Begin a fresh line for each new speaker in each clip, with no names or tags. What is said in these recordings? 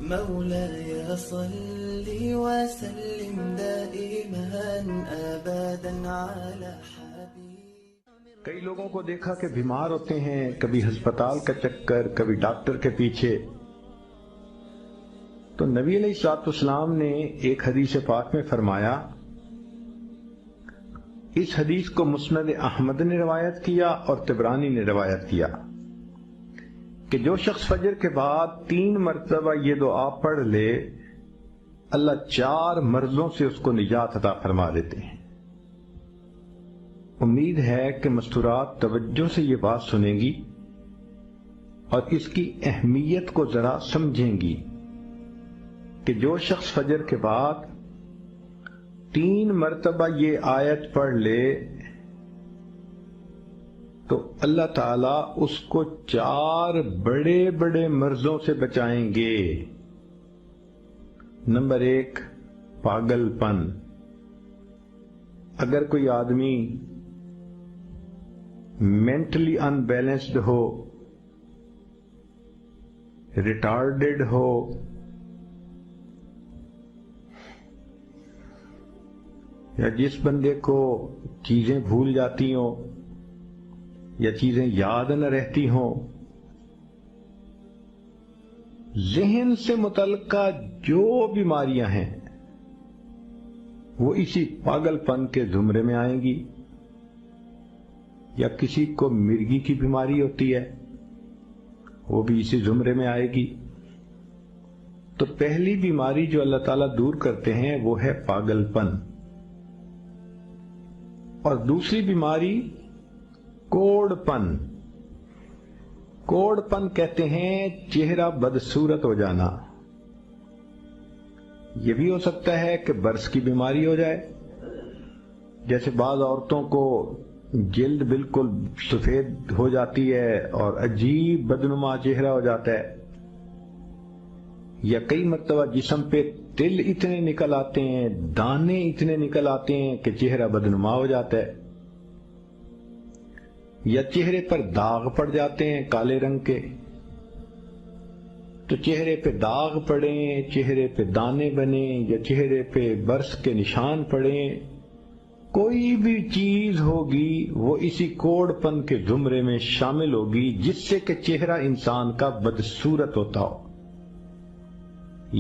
مولاي صل وسلم دائما ابدا على حبيب.
کئی لوگوں کو دیکھا کہ بیمار ہوتے ہیں، کبھی ہسپتال کا چکر، کبھی ڈاکٹر کے پیچھے. تو نبی علیہ الصلوۃ والسلام نے ایک حدیث پاک میں فرمایا، اس حدیث کو مسند احمد نے روایت کیا اور طبرانی نے روایت کیا کہ جو شخص فجر کے بعد 3 مرتبہ یہ دعا پڑھ لے، اللہ 4 مرضوں سے اس کو نجات عطا فرما دیتے ہیں. امید ہے کہ مستورات توجہ سے یہ بات سنیں گی اور اس کی اہمیت کو ذرا سمجھیں گی کہ جو شخص فجر کے بعد 3 مرتبہ یہ آیت پڑھ لے تو اللہ تعالیٰ اس کو 4 بڑے بڑے مرضوں سے بچائیں گے. نمبر 1، پاگل پن. اگر کوئی آدمی مینٹلی ان بیلنسڈ ہو، ریٹارڈڈ ہو، یا جس بندے کو چیزیں بھول جاتی ہوں یا چیزیں یاد نہ رہتی ہوں، ذہن سے متعلقہ جو بیماریاں ہیں وہ اسی پاگل پن کے زمرے میں آئیں گی. یا کسی کو مرگی کی بیماری ہوتی ہے، وہ بھی اسی زمرے میں آئے گی. تو پہلی بیماری جو اللہ تعالیٰ دور کرتے ہیں وہ ہے پاگل پن. اور دوسری بیماری کوڑ پن. کوڑ پن کہتے ہیں چہرہ بدصورت ہو جانا. یہ بھی ہو سکتا ہے کہ برس کی بیماری ہو جائے، جیسے بعض عورتوں کو جلد بالکل سفید ہو جاتی ہے اور عجیب بدنما چہرہ ہو جاتا ہے، یا کئی مرتبہ جسم پہ تل اتنے نکل آتے ہیں، دانے اتنے نکل آتے ہیں کہ چہرہ بدنما ہو جاتا ہے، یا چہرے پر داغ پڑ جاتے ہیں کالے رنگ کے. تو چہرے پہ داغ پڑیں، چہرے پہ دانے بنیں، یا چہرے پہ برس کے نشان پڑیں، کوئی بھی چیز ہوگی وہ اسی کوڑ پن کے زمرے میں شامل ہوگی جس سے کہ چہرہ انسان کا بدصورت ہوتا ہو.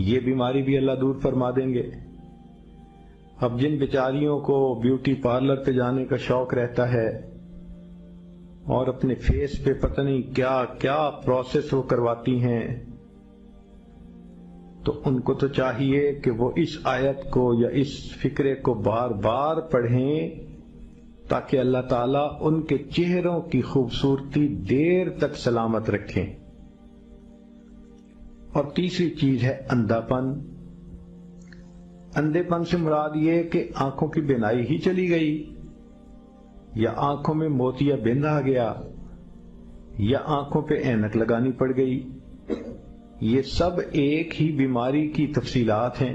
یہ بیماری بھی اللہ دور فرما دیں گے. اب جن بیچاریوں کو بیوٹی پارلر پہ جانے کا شوق رہتا ہے اور اپنے فیس پہ پتہ نہیں کیا کیا پروسیس وہ کرواتی ہیں، تو ان کو تو چاہیے کہ وہ اس آیت کو یا اس فکرے کو بار بار پڑھیں تاکہ اللہ تعالیٰ ان کے چہروں کی خوبصورتی دیر تک سلامت رکھیں. اور تیسری چیز ہے اندھا پن. اندھے پن سے مراد یہ کہ آنکھوں کی بینائی ہی چلی گئی، یا آنکھوں میں موتیا بند آ گیا، یا آنکھوں پہ اینک لگانی پڑ گئی. یہ سب ایک ہی بیماری کی تفصیلات ہیں.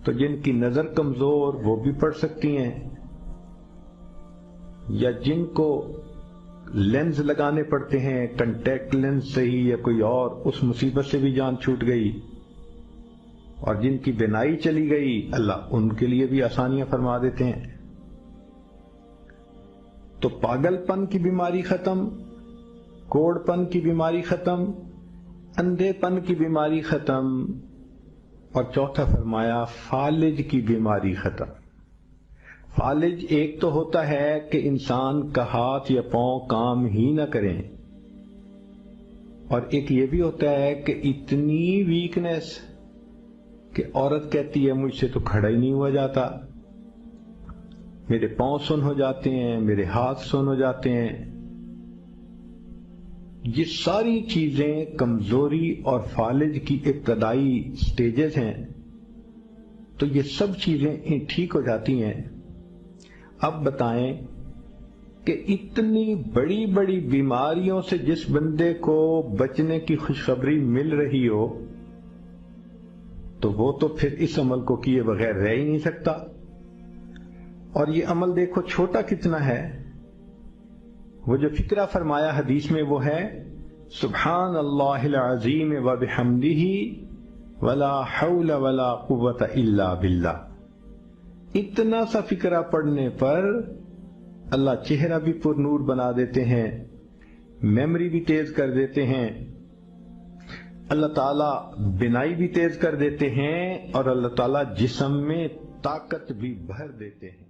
تو جن کی نظر کمزور وہ بھی پڑھ سکتی ہیں، یا جن کو لینز لگانے پڑتے ہیں، کنٹیکٹ لینز صحیح یا کوئی اور، اس مصیبت سے بھی جان چھوٹ گئی. اور جن کی بینائی چلی گئی اللہ ان کے لیے بھی آسانیاں فرما دیتے ہیں. تو پاگل پن کی بیماری ختم، کوڑ پن کی بیماری ختم، اندھے پن کی بیماری ختم، اور چوتھا فرمایا فالج کی بیماری ختم. فالج ایک تو ہوتا ہے کہ انسان کا ہاتھ یا پاؤں کام ہی نہ کریں، اور ایک یہ بھی ہوتا ہے کہ اتنی ویکنس کہ عورت کہتی ہے مجھ سے تو کھڑا ہی نہیں ہوا جاتا، میرے پاؤں سن ہو جاتے ہیں، میرے ہاتھ سن ہو جاتے ہیں. یہ ساری چیزیں کمزوری اور فالج کی ابتدائی سٹیجز ہیں. تو یہ سب چیزیں ٹھیک ہو جاتی ہیں. اب بتائیں کہ اتنی بڑی بڑی بیماریوں سے جس بندے کو بچنے کی خوشخبری مل رہی ہو تو وہ تو پھر اس عمل کو کیے بغیر رہ ہی نہیں سکتا. اور یہ عمل دیکھو چھوٹا کتنا ہے. وہ جو فکرہ فرمایا حدیث میں وہ ہے سبحان اللہ العظیم و بحمدہ ولا حول ولا قوت الا باللہ. اتنا سا فقرہ پڑھنے پر اللہ چہرہ بھی پر نور بنا دیتے ہیں، میموری بھی تیز کر دیتے ہیں، اللہ تعالیٰ بینائی بھی تیز کر دیتے ہیں، اور اللہ تعالیٰ جسم میں طاقت بھی بھر دیتے ہیں.